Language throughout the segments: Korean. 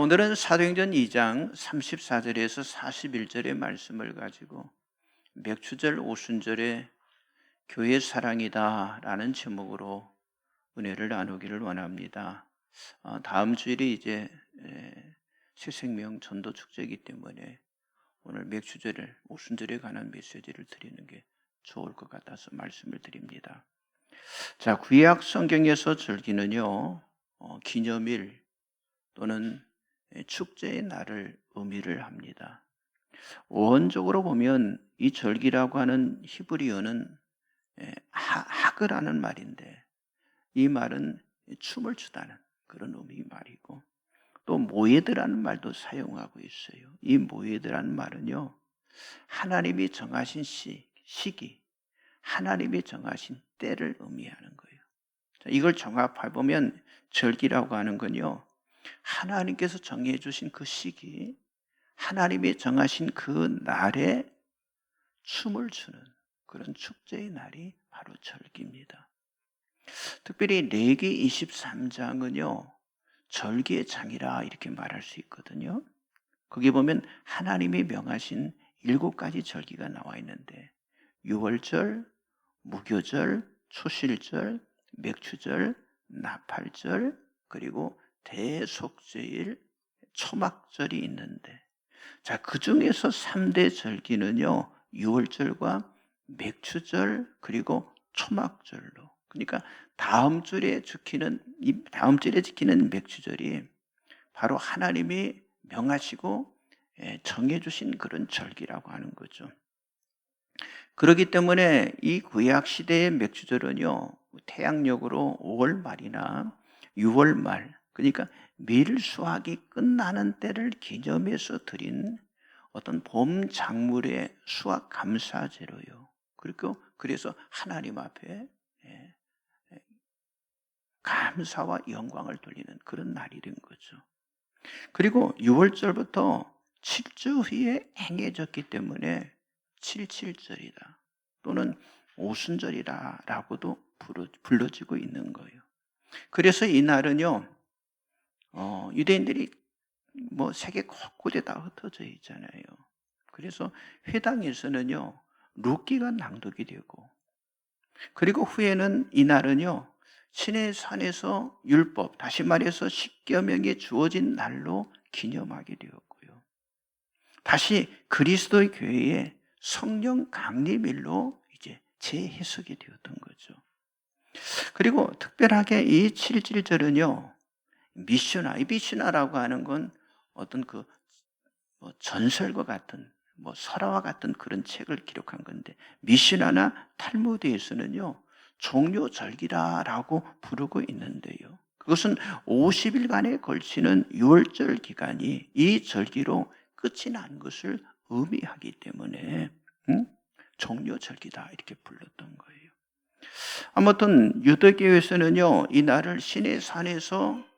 오늘은 사도행전 2장 34절에서 41절의 말씀을 가지고 맥추절 오순절의 교회 사랑이다 라는 제목으로 은혜를 나누기를 원합니다. 다음 주일이 이제 새생명 전도 축제이기 때문에 오늘 맥추절 오순절에 관한 메시지를 드리는 게 좋을 것 같아서 말씀을 드립니다. 자, 구약 성경에서 절기는요, 기념일 또는 축제의 날을 의미를 합니다. 원적으로 보면 이 절기라고 하는 히브리어는 하그라는 말인데, 이 말은 춤을 추다는 그런 의미의 말이고, 또 모에드라는 말도 사용하고 있어요. 이 모에드라는 말은요, 하나님이 정하신 시기, 하나님이 정하신 때를 의미하는 거예요. 이걸 종합해보면 절기라고 하는 건요, 하나님께서 정해 주신 그 시기, 하나님이 정하신 그 날에 춤을 추는 그런 축제의 날이 바로 절기입니다. 특별히 레위기 23장은요, 절기의 장이라 이렇게 말할 수 있거든요. 거기 보면 하나님이 명하신 7가지 절기가 나와 있는데, 유월절, 무교절, 초실절, 맥추절, 나팔절, 그리고 대속죄일, 초막절이 있는데, 자, 그 중에서 3대 절기는요, 유월절과 맥추절 그리고 초막절로, 그러니까 다음 주에 지키는 맥추절이 바로 하나님이 명하시고 정해주신 그런 절기라고 하는 거죠. 그렇기 때문에 이 구약 시대의 맥추절은요, 태양력으로 5월 말이나 6월 말, 그러니까 밀 수확이 끝나는 때를 기념해서 드린 어떤 봄 작물의 수확 감사제로요. 그리고 그래서 하나님 앞에 감사와 영광을 돌리는 그런 날이 된 거죠. 그리고 6월절부터 7주 후에 행해졌기 때문에 77절이다 또는 오순절이다라고도 불러지고 있는 거예요. 그래서 이 날은요, 유대인들이 세계 곳곳에 다 흩어져 있잖아요. 그래서 회당에서는요, 룻기가 낭독이 되고, 그리고 후에는 이 날은요, 신의 산에서 율법, 다시 말해서 십계명이 주어진 날로 기념하게 되었고요. 다시 그리스도의 교회에 성령 강림일로 이제 재해석이 되었던 거죠. 그리고 특별하게 이 7.7절은요, 미슈나라고 하는 건 어떤 전설과 같은 설화와 같은 그런 책을 기록한 건데, 미슈나나 탈무드에서는요, 종료절기라고 부르고 있는데요, 그것은 50일간에 걸치는 유월절 기간이 이 절기로 끝이 난 것을 의미하기 때문에 종료절기다 이렇게 불렀던 거예요. 아무튼 유대교에서는요, 이 날을 신의 산에서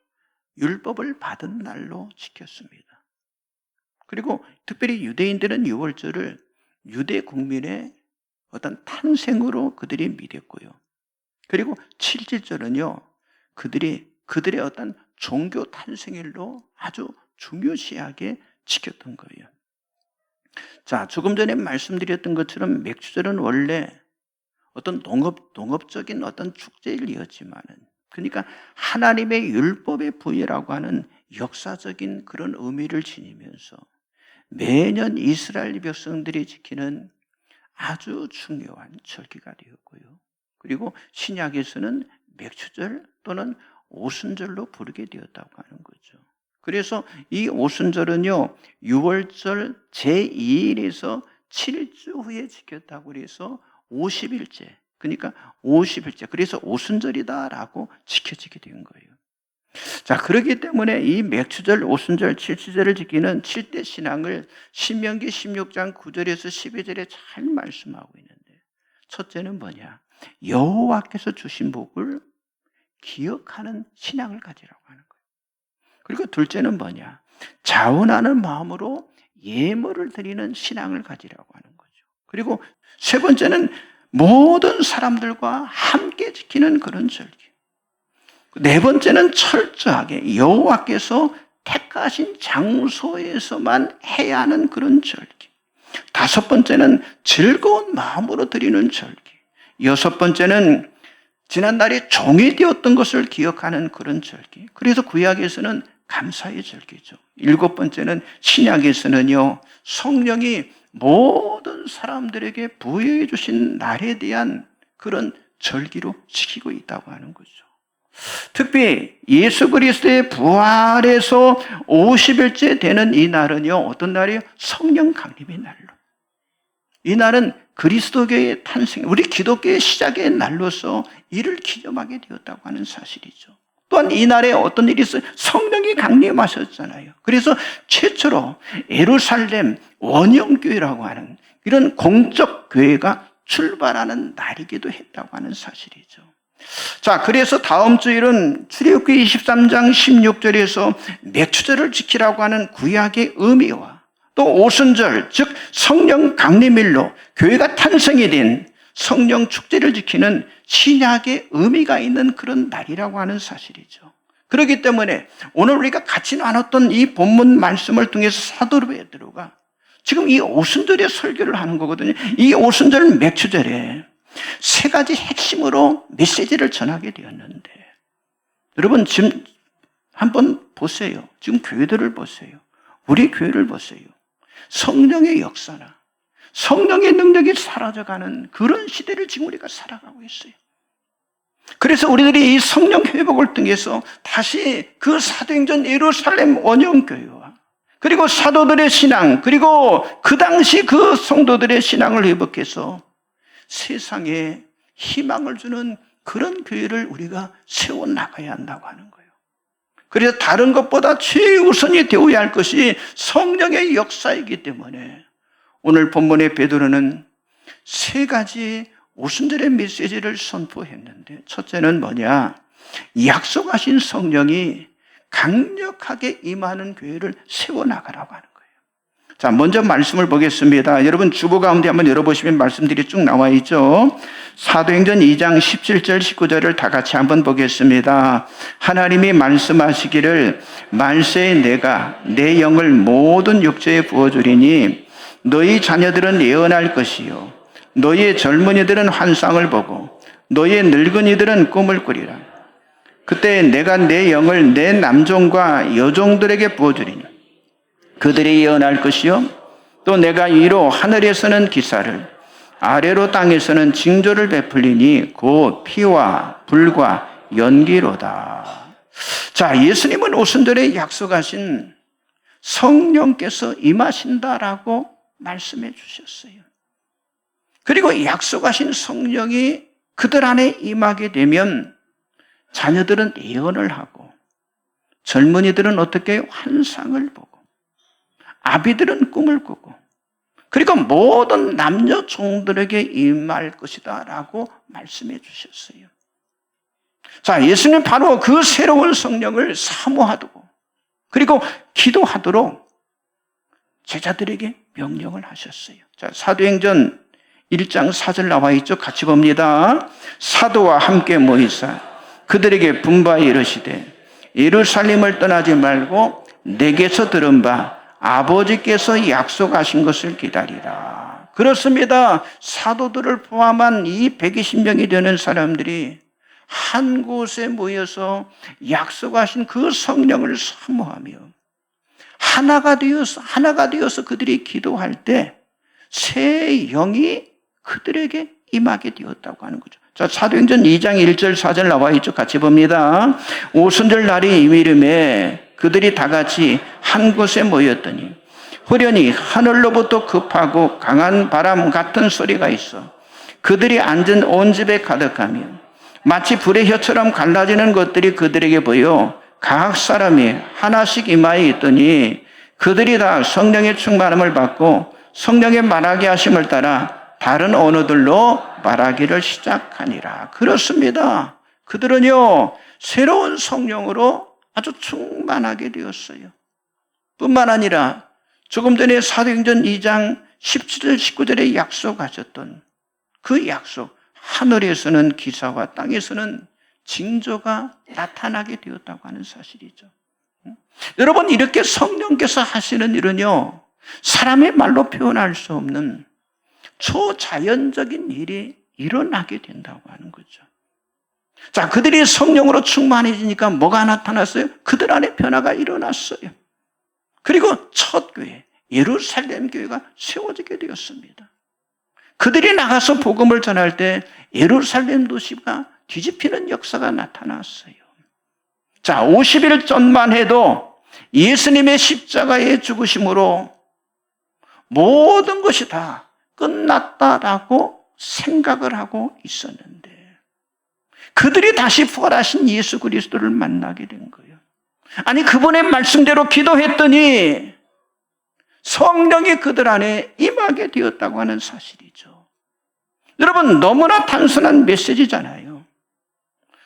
율법을 받은 날로 지켰습니다. 그리고 특별히 유대인들은 유월절을 유대 국민의 어떤 탄생으로 그들이 믿었고요. 그리고 7.7절은요, 그들의 어떤 종교 탄생일로 아주 중요시하게 지켰던 거예요. 자, 조금 전에 말씀드렸던 것처럼 맥추절은 원래 어떤 농업적인 어떤 축제일이었지만은, 그러니까 하나님의 율법의 부여라고 하는 역사적인 그런 의미를 지니면서 매년 이스라엘 백성들이 지키는 아주 중요한 절기가 되었고요. 그리고 신약에서는 맥추절 또는 오순절로 부르게 되었다고 하는 거죠. 그래서 이 오순절은요, 6월절 제2일에서 7주 후에 지켰다고 해서 50일째, 그러니까 50일째, 그래서 오순절이다라고 지켜지게 된 거예요. 자, 그렇기 때문에 이 맥추절, 오순절, 7주절을 지키는 7대 신앙을 신명기 16장 9절에서 12절에 잘 말씀하고 있는데, 첫째는 뭐냐? 여호와께서 주신 복을 기억하는 신앙을 가지라고 하는 거예요. 그리고 둘째는 뭐냐? 자원하는 마음으로 예물을 드리는 신앙을 가지라고 하는 거죠. 그리고 세 번째는 모든 사람들과 함께 지키는 그런 절기. 네 번째는 철저하게 여호와께서 택하신 장소에서만 해야 하는 그런 절기. 5번째는 즐거운 마음으로 드리는 절기. 6번째는 지난날에 종이 되었던 것을 기억하는 그런 절기. 그래서 구약에서는 감사의 절기죠. 7번째는 신약에서는요, 성령이 모든 사람들에게 부여해 주신 날에 대한 그런 절기로 지키고 있다고 하는 거죠. 특히 예수 그리스도의 부활에서 50일째 되는 이 날은요, 어떤 날이에요? 성령 강림의 날로. 이 날은 그리스도교의 탄생, 우리 기독교의 시작의 날로서 이를 기념하게 되었다고 하는 사실이죠. 또한 이 날에 어떤 일이 있어요? 성령이 강림하셨잖아요. 그래서 최초로 예루살렘 원형교회라고 하는 이런 공적 교회가 출발하는 날이기도 했다고 하는 사실이죠. 자, 그래서 다음 주일은 출애굽기 23장 16절에서 맥추절을 지키라고 하는 구약의 의미와 또 오순절, 즉 성령 강림일로 교회가 탄생이 된 성령 축제를 지키는 신약의 의미가 있는 그런 날이라고 하는 사실이죠. 그렇기 때문에 오늘 우리가 같이 나눴던 이 본문 말씀을 통해서 사도 베드로가 지금 이 오순절에 설교를 하는 거거든요. 이 오순절 맥추절에 3가지 핵심으로 메시지를 전하게 되었는데, 여러분 지금 한번 보세요. 지금 교회들을 보세요. 우리 교회를 보세요. 성령의 역사나 성령의 능력이 사라져가는 그런 시대를 지금 우리가 살아가고 있어요. 그래서 우리들이 이 성령 회복을 통해서 다시 그 사도행전 예루살렘 원형교회와 그리고 사도들의 신앙, 그리고 그 당시 그 성도들의 신앙을 회복해서 세상에 희망을 주는 그런 교회를 우리가 세워나가야 한다고 하는 거예요. 그래서 다른 것보다 최우선이 되어야 할 것이 성령의 역사이기 때문에 오늘 본문의 베드로는 3가지 오순절의 메시지를 선포했는데, 첫째는 뭐냐? 약속하신 성령이 강력하게 임하는 교회를 세워나가라고 하는 거예요. 자, 먼저 말씀을 보겠습니다. 여러분 주보 가운데 한번 열어보시면 말씀들이 쭉 나와 있죠. 사도행전 2장 17절 19절을 다 같이 한번 보겠습니다. 하나님이 말씀하시기를 말세에 내가 내 영을 모든 육체에 부어주리니 너희 자녀들은 예언할 것이요 너희의 젊은이들은 환상을 보고 너희의 늙은이들은 꿈을 꾸리라. 그때 내가 내 영을 내 남종과 여종들에게 부어주리니 그들이 예언할 것이요 또 내가 위로 하늘에서는 기사를 아래로 땅에서는 징조를 베풀리니 곧 피와 불과 연기로다. 자, 예수님은 오순절에 약속하신 성령께서 임하신다라고 말씀해 주셨어요. 그리고 약속하신 성령이 그들 안에 임하게 되면 자녀들은 예언을 하고 젊은이들은 어떻게 환상을 보고 아비들은 꿈을 꾸고 그리고 모든 남녀 종들에게 임할 것이다 라고 말씀해 주셨어요. 자, 예수님 바로 그 새로운 성령을 사모하고 그리고 기도하도록 제자들에게 명령을 하셨어요. 자, 사도행전 1장 4절 나와 있죠. 같이 봅니다. 사도와 함께 모이사 그들에게 분바에 이르시되 예루살렘을 떠나지 말고 내게서 들은 바 아버지께서 약속하신 것을 기다리라. 그렇습니다. 사도들을 포함한 이 120명이 되는 사람들이 한 곳에 모여서 약속하신 그 성령을 사모하며 하나가 되어서 그들이 기도할 때 새 영이 그들에게 임하게 되었다고 하는 거죠. 자, 사도행전 2장 1절 4절 나와 있죠. 같이 봅니다. 오순절 날이 이르매 그들이 다 같이 한 곳에 모였더니 후련히 하늘로부터 급하고 강한 바람 같은 소리가 있어 그들이 앉은 온 집에 가득하며 마치 불의 혀처럼 갈라지는 것들이 그들에게 보여 각 사람이 하나씩 임하에 있더니 그들이 다 성령의 충만함을 받고 성령의 말하게 하심을 따라 다른 언어들로 말하기를 시작하니라. 그렇습니다. 그들은요 새로운 성령으로 아주 충만하게 되었어요. 뿐만 아니라 조금 전에 사도행전 2장 17절 19절에 약속하셨던 그 약속, 하늘에서는 기사와 땅에서는 징조가 나타나게 되었다고 하는 사실이죠. 여러분, 이렇게 성령께서 하시는 일은요, 사람의 말로 표현할 수 없는 초자연적인 일이 일어나게 된다고 하는 거죠. 자, 그들이 성령으로 충만해지니까 뭐가 나타났어요? 그들 안에 변화가 일어났어요. 그리고 첫 교회, 예루살렘 교회가 세워지게 되었습니다. 그들이 나가서 복음을 전할 때 예루살렘 도시가 뒤집히는 역사가 나타났어요. 자, 50일 전만 해도 예수님의 십자가의 죽으심으로 모든 것이 다 끝났다라고 생각을 하고 있었는데, 그들이 다시 부활하신 예수 그리스도를 만나게 된 거예요. 아니, 그분의 말씀대로 기도했더니 성령이 그들 안에 임하게 되었다고 하는 사실이죠. 여러분, 너무나 단순한 메시지잖아요.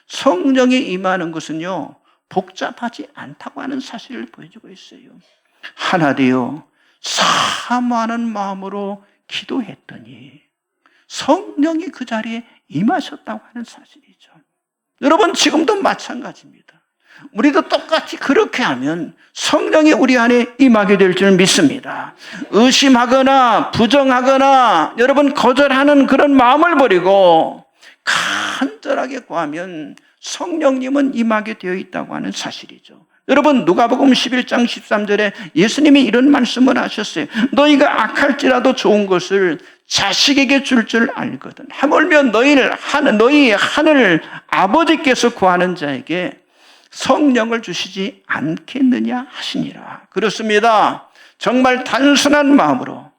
성령이 임하는 것은요, 복잡하지 않다고 하는 사실을 보여주고 있어요. 하나 되어 사모하는 마음으로 기도했더니 성령이 그 자리에 임하셨다고 하는 사실이죠. 여러분, 지금도 마찬가지입니다. 우리도 똑같이 그렇게 하면 성령이 우리 안에 임하게 될 줄 믿습니다. 의심하거나 부정하거나 여러분 거절하는 그런 마음을 버리고 간절하게 구하면 성령님은 임하게 되어 있다고 하는 사실이죠. 여러분, 누가복음 11장 13절에 예수님이 이런 말씀을 하셨어요. 너희가 악할지라도 좋은 것을 자식에게 줄 알거든. 하물며 너희 하늘 아버지께서 구하는 자에게 성령을 주시지 않겠느냐 하시니라. 그렇습니다. 정말 단순한 마음으로,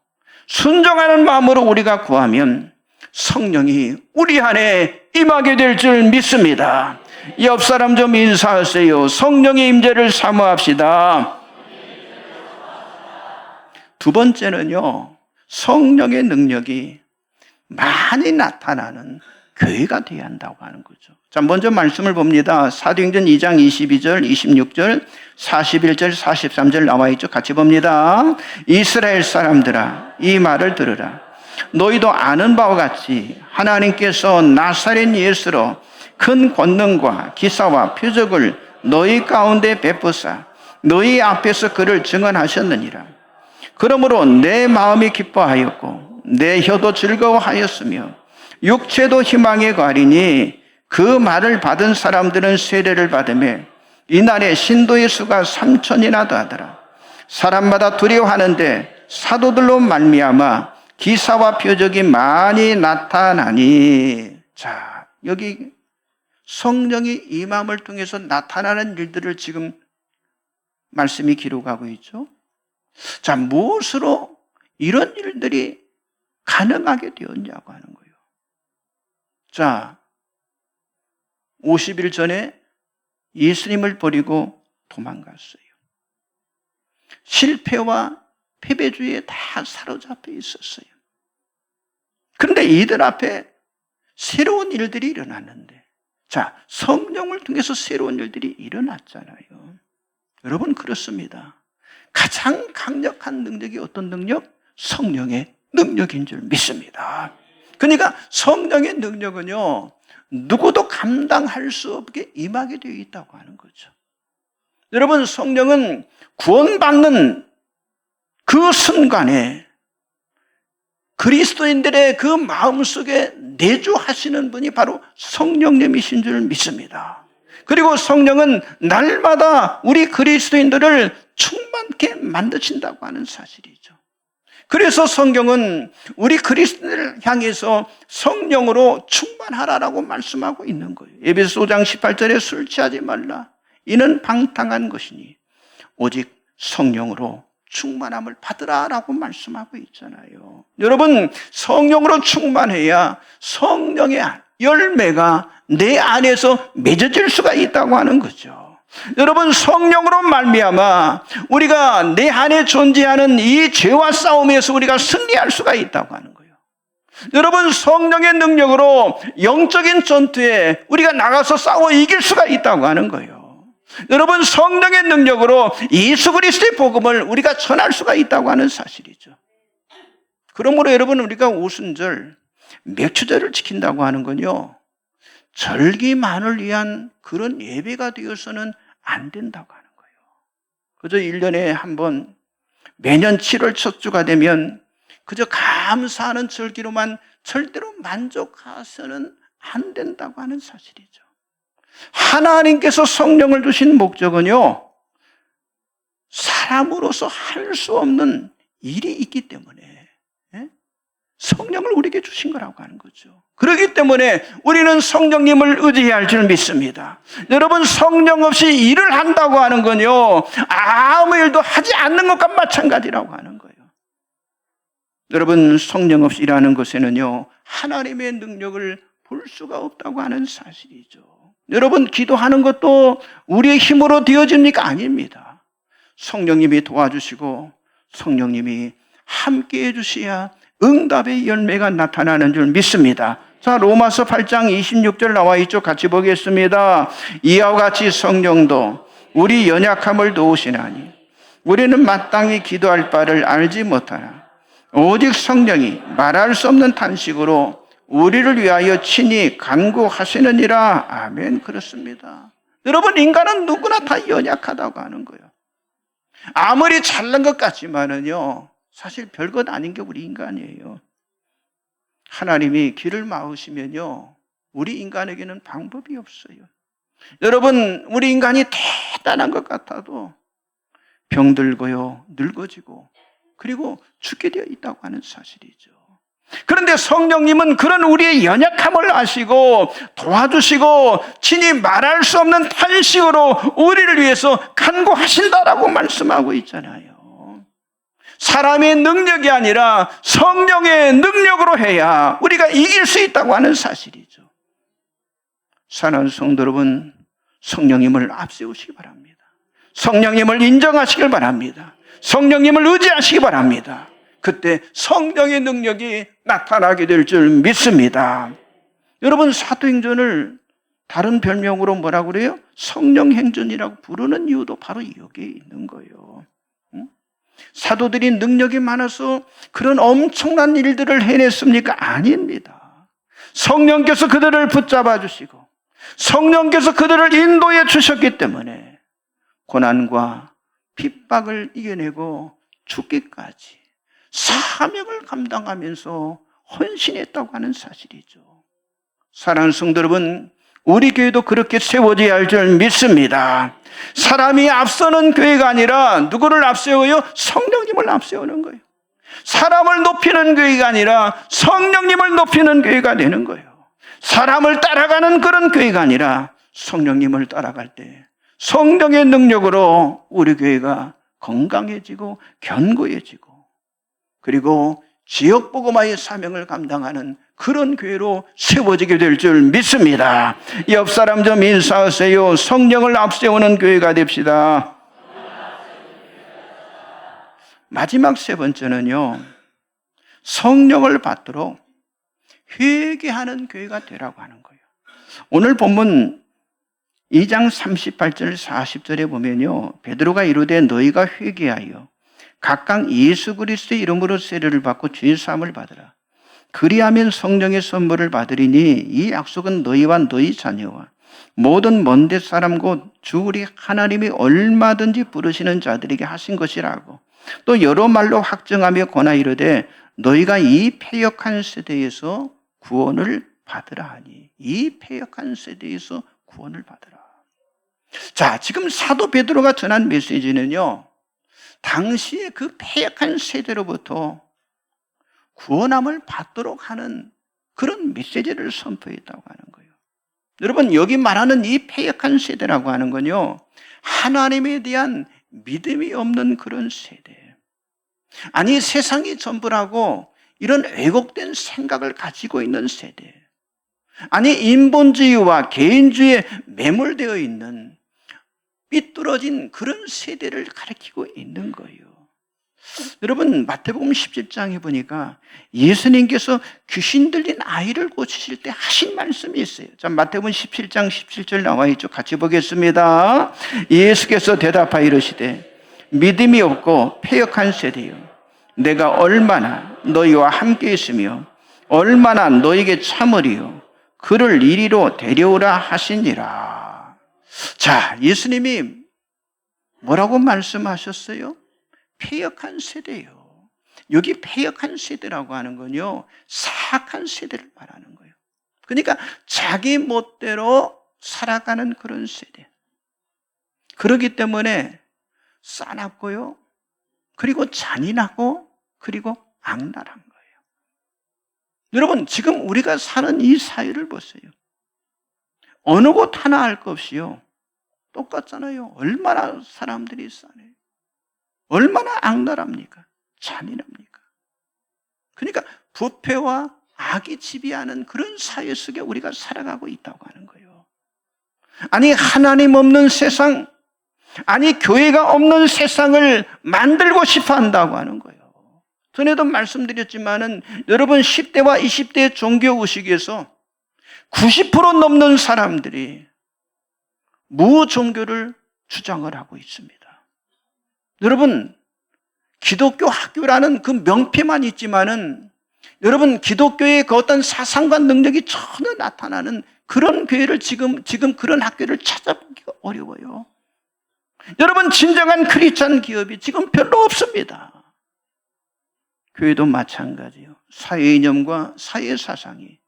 순종하는 마음으로 우리가 구하면 성령이 우리 안에 임하게 될 줄 믿습니다. 옆 사람 좀 인사하세요. 성령의 임재를 사모합시다. 두 번째는요, 성령의 능력이 많이 나타나는 교회가 되어야 한다고 하는 거죠. 자, 먼저 말씀을 봅니다. 사도행전 2장 22절, 26절, 41절, 43절 나와 있죠. 같이 봅니다. 이스라엘 사람들아, 이 말을 들으라. 너희도 아는 바와 같이 하나님께서 나사렛 예수로 큰 권능과 기사와 표적을 너희 가운데 베푸사 너희 앞에서 그를 증언하셨느니라. 그러므로 내 마음이 기뻐하였고 내 혀도 즐거워하였으며 육체도 희망에 가리니 그 말을 받은 사람들은 세례를 받으며 이날에 신도의 수가 3,000이나 더하더라. 사람마다 두려워하는데 사도들로 말미암아 기사와 표적이 많이 나타나니. 자, 여기 성령이 임함을 통해서 나타나는 일들을 지금 말씀이 기록하고 있죠. 자, 무엇으로 이런 일들이 가능하게 되었냐고 하는 거예요. 자, 50일 전에 예수님을 버리고 도망갔어요. 실패와 패배주의에 다 사로잡혀 있었어요. 그런데 이들 앞에 새로운 일들이 일어났는데, 자, 성령을 통해서 새로운 일들이 일어났잖아요. 여러분, 그렇습니다. 가장 강력한 능력이 어떤 능력? 성령의 능력인 줄 믿습니다. 그러니까 성령의 능력은요, 누구도 감당할 수 없게 임하게 되어 있다고 하는 거죠. 여러분, 성령은 구원받는 그 순간에 그리스도인들의 그 마음속에 내주하시는 분이 바로 성령님이신 줄 믿습니다. 그리고 성령은 날마다 우리 그리스도인들을 충만케 만드신다고 하는 사실이죠. 그래서 성경은 우리 그리스도인을 향해서 성령으로 충만하라라고 말씀하고 있는 거예요. 에베소 5장 18절에 술 취하지 말라. 이는 방탕한 것이니 오직 성령으로 충만함을 받으라라고 말씀하고 있잖아요. 여러분, 성령으로 충만해야 성령의 열매가 내 안에서 맺어질 수가 있다고 하는 거죠. 여러분, 성령으로 말미암아 우리가 내 안에 존재하는 이 죄와 싸움에서 우리가 승리할 수가 있다고 하는 거예요. 여러분, 성령의 능력으로 영적인 전투에 우리가 나가서 싸워 이길 수가 있다고 하는 거예요. 여러분, 성령의 능력으로 예수 그리스도의 복음을 우리가 전할 수가 있다고 하는 사실이죠. 그러므로 여러분, 우리가 오순절, 맥주절을 지킨다고 하는 건요, 절기만을 위한 그런 예배가 되어서는 안 된다고 하는 거예요. 그저 1년에 한 번, 매년 7월 첫 주가 되면 그저 감사하는 절기로만 절대로 만족해서는 안 된다고 하는 사실이죠. 하나님께서 성령을 주신 목적은요, 사람으로서 할 수 없는 일이 있기 때문에 성령을 우리에게 주신 거라고 하는 거죠. 그렇기 때문에 우리는 성령님을 의지해야 할 줄 믿습니다. 여러분, 성령 없이 일을 한다고 하는 건요, 아무 일도 하지 않는 것과 마찬가지라고 하는 거예요. 여러분, 성령 없이 일하는 것에는요, 하나님의 능력을 볼 수가 없다고 하는 사실이죠. 여러분, 기도하는 것도 우리의 힘으로 되어집니까? 아닙니다. 성령님이 도와주시고 성령님이 함께 해주셔야 응답의 열매가 나타나는 줄 믿습니다. 자, 로마서 8장 26절 나와 있죠. 같이 보겠습니다. 이와 같이 성령도 우리 연약함을 도우시나니 우리는 마땅히 기도할 바를 알지 못하나 오직 성령이 말할 수 없는 탄식으로 우리를 위하여 친히 간구하시느니라. 아멘. 그렇습니다. 여러분, 인간은 누구나 다 연약하다고 하는 거예요. 아무리 잘난 것 같지만은요, 사실 별것 아닌 게 우리 인간이에요. 하나님이 길을 막으시면요, 우리 인간에게는 방법이 없어요. 여러분, 우리 인간이 대단한 것 같아도 병들고요, 늙어지고, 그리고 죽게 되어 있다고 하는 사실이죠. 그런데 성령님은 그런 우리의 연약함을 아시고 도와주시고 친히 말할 수 없는 탄식으로 우리를 위해서 간구하신다라고 말씀하고 있잖아요. 사람의 능력이 아니라 성령의 능력으로 해야 우리가 이길 수 있다고 하는 사실이죠. 사랑하는 성도 여러분, 성령님을 앞세우시기 바랍니다. 성령님을 인정하시길 바랍니다. 성령님을 의지하시기 바랍니다. 그때 성령의 능력이 나타나게 될 줄 믿습니다. 여러분, 사도행전을 다른 별명으로 뭐라고 그래요? 성령행전이라고 부르는 이유도 바로 여기에 있는 거예요. 사도들이 능력이 많아서 그런 엄청난 일들을 해냈습니까? 아닙니다. 성령께서 그들을 붙잡아 주시고 성령께서 그들을 인도해 주셨기 때문에 고난과 핍박을 이겨내고 죽기까지 사명을 감당하면서 헌신했다고 하는 사실이죠. 사랑하는 성도 여러분, 우리 교회도 그렇게 세워져야 할 줄 믿습니다. 사람이 앞서는 교회가 아니라 누구를 앞세워요? 성령님을 앞세우는 거예요. 사람을 높이는 교회가 아니라 성령님을 높이는 교회가 되는 거예요. 사람을 따라가는 그런 교회가 아니라 성령님을 따라갈 때 성령의 능력으로 우리 교회가 건강해지고 견고해지고, 그리고 지역복음화의 사명을 감당하는 그런 교회로 세워지게 될 줄 믿습니다. 옆 사람 좀 인사하세요. 성령을 앞세우는 교회가 됩시다. 마지막 세 번째는요, 성령을 받도록 회개하는 교회가 되라고 하는 거예요. 오늘 본문 2장 38절 40절에 보면요, 베드로가 이르되 너희가 회개하여 각각 예수 그리스도의 이름으로 세례를 받고 죄 사함을 받으라. 그리하면 성령의 선물을 받으리니 이 약속은 너희와 너희 자녀와 모든 먼 데 사람 곧 주 우리 하나님이 얼마든지 부르시는 자들에게 하신 것이라고. 또 여러 말로 확증하며 권하 이르되 너희가 이 패역한 세대에서 구원을 받으라 하니. 이 패역한 세대에서 구원을 받으라. 자, 지금 사도 베드로가 전한 메시지는요, 당시에 그 패역한 세대로부터 구원함을 받도록 하는 그런 메시지를 선포했다고 하는 거예요. 여러분, 여기 말하는 이 패역한 세대라고 하는 건요, 하나님에 대한 믿음이 없는 그런 세대. 아니, 세상이 전부라고 이런 왜곡된 생각을 가지고 있는 세대. 아니, 인본주의와 개인주의에 매몰되어 있는 삐뚤어진 그런 세대를 가리키고 있는 거예요. 여러분, 마태복음 17장에 보니까 예수님께서 귀신 들린 아이를 고치실 때 하신 말씀이 있어요. 자, 마태복음 17장 17절 나와 있죠. 같이 보겠습니다. 예수께서 대답하여 이르시되 믿음이 없고 패역한 세대여, 내가 얼마나 너희와 함께 있으며 얼마나 너희에게 참으리요, 그를 이리로 데려오라 하시니라. 자, 예수님이 뭐라고 말씀하셨어요? 패역한 세대예요. 여기 패역한 세대라고 하는 건요, 사악한 세대를 말하는 거예요. 그러니까 자기 멋대로 살아가는 그런 세대. 그렇기 때문에 싸납고요, 그리고 잔인하고, 그리고 악랄한 거예요. 여러분, 지금 우리가 사는 이 사회를 보세요. 어느 곳 하나 할 것 없이요, 똑같잖아요. 얼마나 사람들이 싸네요. 얼마나 악랄합니까? 잔인합니까? 그러니까 부패와 악이 지배하는 그런 사회 속에 우리가 살아가고 있다고 하는 거예요. 아니, 하나님 없는 세상, 아니, 교회가 없는 세상을 만들고 싶어 한다고 하는 거예요. 전에도 말씀드렸지만은 여러분, 10대와 20대 종교의식에서 90% 넘는 사람들이 무종교를 주장을 하고 있습니다. 여러분, 기독교 학교라는 그 명패만 있지만은 여러분, 기독교의 그 어떤 사상과 능력이 전혀 나타나는 그런 교회를 지금 그런 학교를 찾아보기가 어려워요. 여러분, 진정한 크리스찬 기업이 지금 별로 없습니다. 교회도 마찬가지예요. 사회 이념과 사회 사상이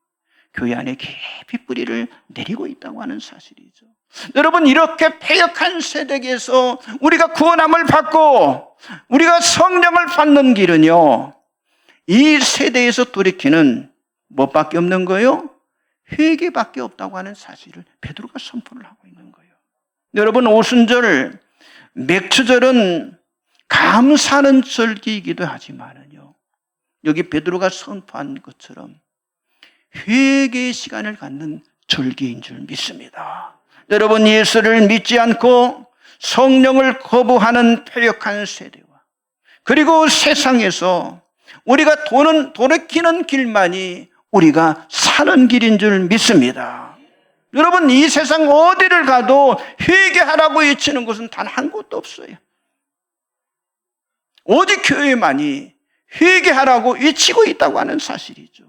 교회 안에 깊이 뿌리를 내리고 있다고 하는 사실이죠. 여러분, 이렇게 패역한 세대에서 우리가 구원함을 받고 우리가 성령을 받는 길은요, 이 세대에서 돌이키는 무엇밖에 없는 거예요? 회개밖에 없다고 하는 사실을 베드로가 선포를 하고 있는 거예요. 여러분, 오순절, 맥추절은 감사하는 절기이기도 하지만은요, 여기 베드로가 선포한 것처럼 회개의 시간을 갖는 절기인 줄 믿습니다. 여러분, 예수를 믿지 않고 성령을 거부하는 패역한 세대와, 그리고 세상에서 우리가 돌이키는 길만이 우리가 사는 길인 줄 믿습니다. 여러분, 이 세상 어디를 가도 회개하라고 외치는 곳은 단 한 곳도 없어요. 오직 교회만이 회개하라고 외치고 있다고 하는 사실이죠.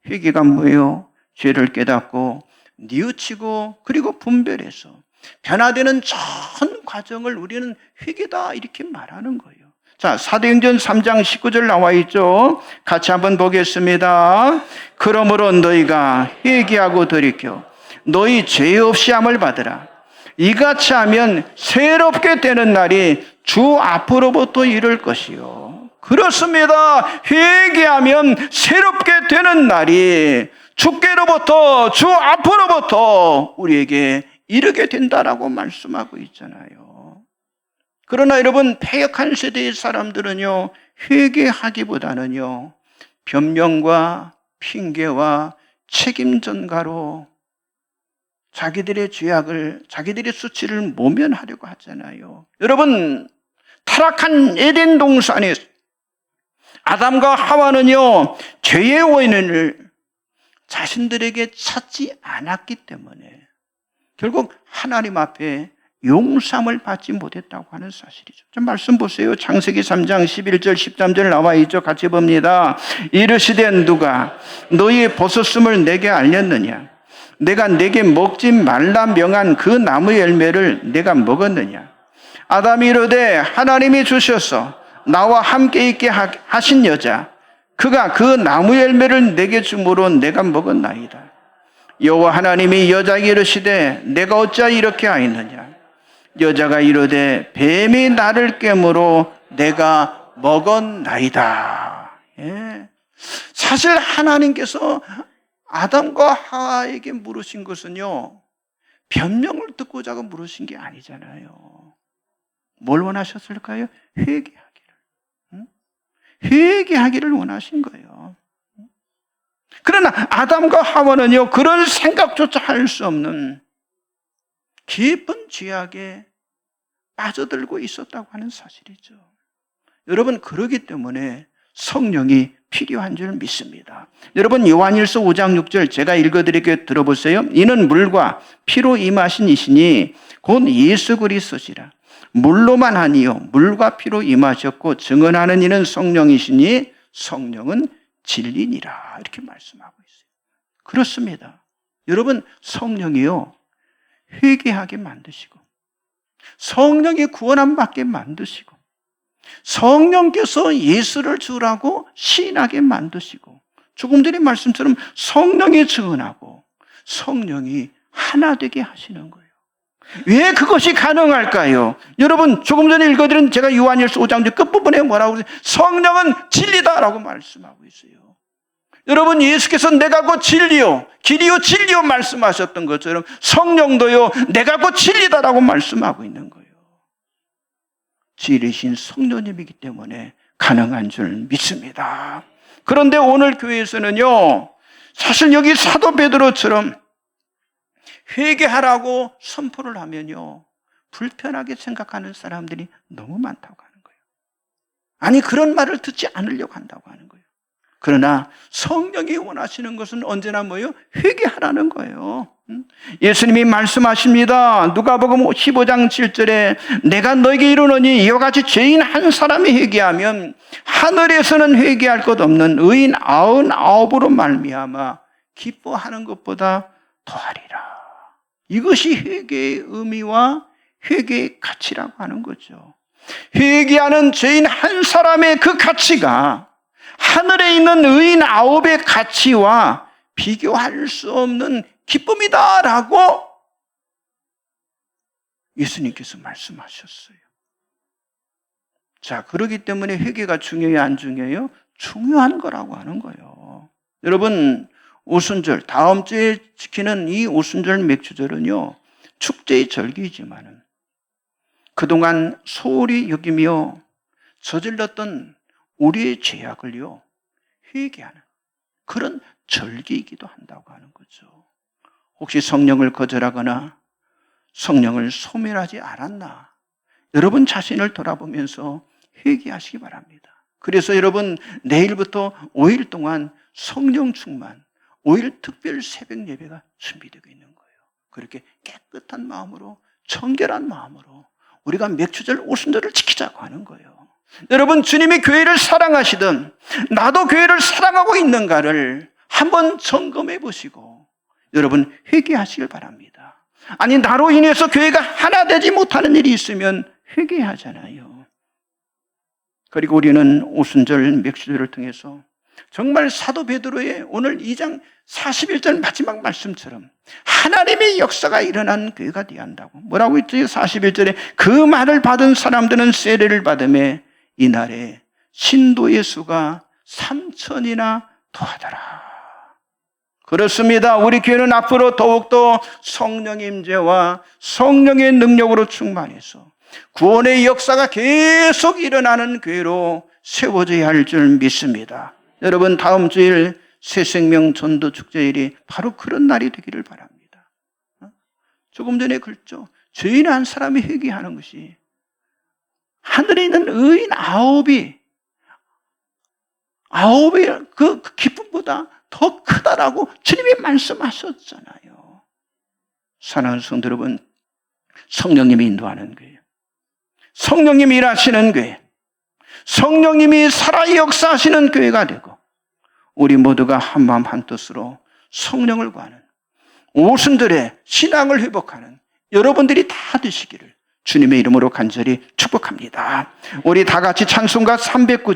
회개가 뭐예요? 죄를 깨닫고 뉘우치고 그리고 분별해서 변화되는 전 과정을 우리는 회개다 이렇게 말하는 거예요. 자, 사도행전 3장 19절 나와 있죠. 같이 한번 보겠습니다. 그러므로 너희가 회개하고 돌이켜 너희 죄 없이 함을 받으라. 이같이 하면 새롭게 되는 날이 주 앞으로부터 이를 것이요. 그렇습니다. 회개하면 새롭게 되는 날이 주께로부터, 주 앞으로부터 우리에게 이르게 된다라고 말씀하고 있잖아요. 그러나 여러분, 패역한 세대의 사람들은요, 회개하기보다는요, 변명과 핑계와 책임 전가로 자기들의 죄악을, 자기들의 수치를 모면하려고 하잖아요. 여러분, 타락한 에덴 동산에 아담과 하와는요, 죄의 원인을 자신들에게 찾지 않았기 때문에 결국 하나님 앞에 용서함을 받지 못했다고 하는 사실이죠. 좀 말씀 보세요. 창세기 3장 11절 13절 나와 있죠. 같이 봅니다. 이르시되 누가 너희의 벗었음을 내게 알렸느냐? 내가 내게 먹지 말라 명한 그 나무 열매를 내가 먹었느냐? 아담이 이르되 하나님이 주셔서 나와 함께 있게 하신 여자, 그가 그 나무 열매를 내게 주므로 내가 먹었나이다. 여호와 하나님이 여자에게 이르시되 내가 어찌하여 이렇게 하였느냐? 여자가 이르되 뱀이 나를 깨므로 내가 먹었나이다. 예. 사실 하나님께서 아담과 하와에게 물으신 것은요, 변명을 듣고자 하고 물으신 게 아니잖아요. 뭘 원하셨을까요? 회개하기를. 회개하기를 원하신 거예요. 그러나 아담과 하와는요, 그런 생각조차 할 수 없는 깊은 죄악에 빠져들고 있었다고 하는 사실이죠. 여러분, 그러기 때문에 성령이 필요한 줄 믿습니다. 여러분, 요한일서 5장 6절 제가 읽어드릴게요. 들어보세요. 이는 물과 피로 임하신 이시니 곧 예수 그리스도시라. 물로만 아니요 물과 피로 임하셨고 증언하는 이는 성령이시니 성령은 진리니라. 이렇게 말씀하고 있어요. 그렇습니다. 여러분, 성령이요, 회개하게 만드시고 성령이 구원 안 받게 만드시고, 성령께서 예수를 주라고 시인하게 만드시고, 조금 전의 말씀처럼 성령이 증언하고 성령이 하나 되게 하시는 거예요. 왜 그것이 가능할까요? 여러분, 조금 전에 읽어드린 제가 요한일서 5장 끝부분에 뭐라고 그러세요? 성령은 진리다라고 말씀하고 있어요. 여러분, 예수께서 내가 곧 진리요 길이요 진리요 말씀하셨던 것처럼 성령도요 내가 곧 진리다라고 말씀하고 있는 거예요. 진리신 성령님이기 때문에 가능한 줄 믿습니다. 그런데 오늘 교회에서는요, 사실 여기 사도 베드로처럼 회개하라고 선포를 하면요, 불편하게 생각하는 사람들이 너무 많다고 하는 거예요. 아니, 그런 말을 듣지 않으려고 한다고 하는 거예요. 그러나 성령이 원하시는 것은 언제나 뭐예요? 회개하라는 거예요. 예수님이 말씀하십니다. 누가복음 15장 7절에 내가 너에게 이르노니 이와 같이 죄인 한 사람이 회개하면 하늘에서는 회개할 것 없는 의인 99으로 말미암아 기뻐하는 것보다 더하리라. 이것이 회개의 의미와 회개의 가치라고 하는 거죠. 회개하는 죄인 한 사람의 그 가치가 하늘에 있는 의인 9의 가치와 비교할 수 없는 기쁨이다라고 예수님께서 말씀하셨어요. 자, 그렇기 때문에 회개가 중요해요, 안 중요해요? 중요한 거라고 하는 거예요. 여러분, 오순절, 다음 주에 지키는 이 오순절 맥주절은요, 축제의 절기이지만은 그동안 소홀히 여기며 저질렀던 우리의 죄악을요, 회개하는 그런 절기이기도 한다고 하는 거죠. 혹시 성령을 거절하거나 성령을 소멸하지 않았나? 여러분 자신을 돌아보면서 회개하시기 바랍니다. 그래서 여러분, 내일부터 5일 동안 성령 충만, 5일 특별 새벽 예배가 준비되고 있는 거예요. 그렇게 깨끗한 마음으로, 정결한 마음으로 우리가 맥주절, 오순절을 지키자고 하는 거예요. 여러분, 주님이 교회를 사랑하시든 나도 교회를 사랑하고 있는가를 한번 점검해 보시고 여러분 회개하시길 바랍니다. 아니, 나로 인해서 교회가 하나 되지 못하는 일이 있으면 회개하잖아요. 그리고 우리는 오순절 맥주절을 통해서 정말 사도 베드로의 오늘 2장 41절 마지막 말씀처럼 하나님의 역사가 일어난 교회가 되어야 한다고. 뭐라고 했죠? 41절에 그 말을 받은 사람들은 세례를 받음에 이날에 신도의 수가 3,000이나 더하더라. 그렇습니다. 우리 교회는 앞으로 더욱더 성령의 임재와 성령의 능력으로 충만해서 구원의 역사가 계속 일어나는 교회로 세워져야 할 줄 믿습니다. 여러분, 다음 주일 새생명 전도 축제일이 바로 그런 날이 되기를 바랍니다. 조금 전에 그랬죠. 죄인 한 사람이 회개하는 것이 하늘에 있는 의인 9이 그 기쁨보다 더 크다라고 주님이 말씀하셨잖아요. 사랑하는 성도 여러분, 성령님이 인도하는 교회, 성령님이 일하시는 교회, 성령님이 살아 역사하시는 교회가 되고 우리 모두가 한마음 한뜻으로 성령을 구하는 오순절에 신앙을 회복하는 여러분들이 다 되시기를 주님의 이름으로 간절히 축복합니다. 우리 다 같이 찬송가 309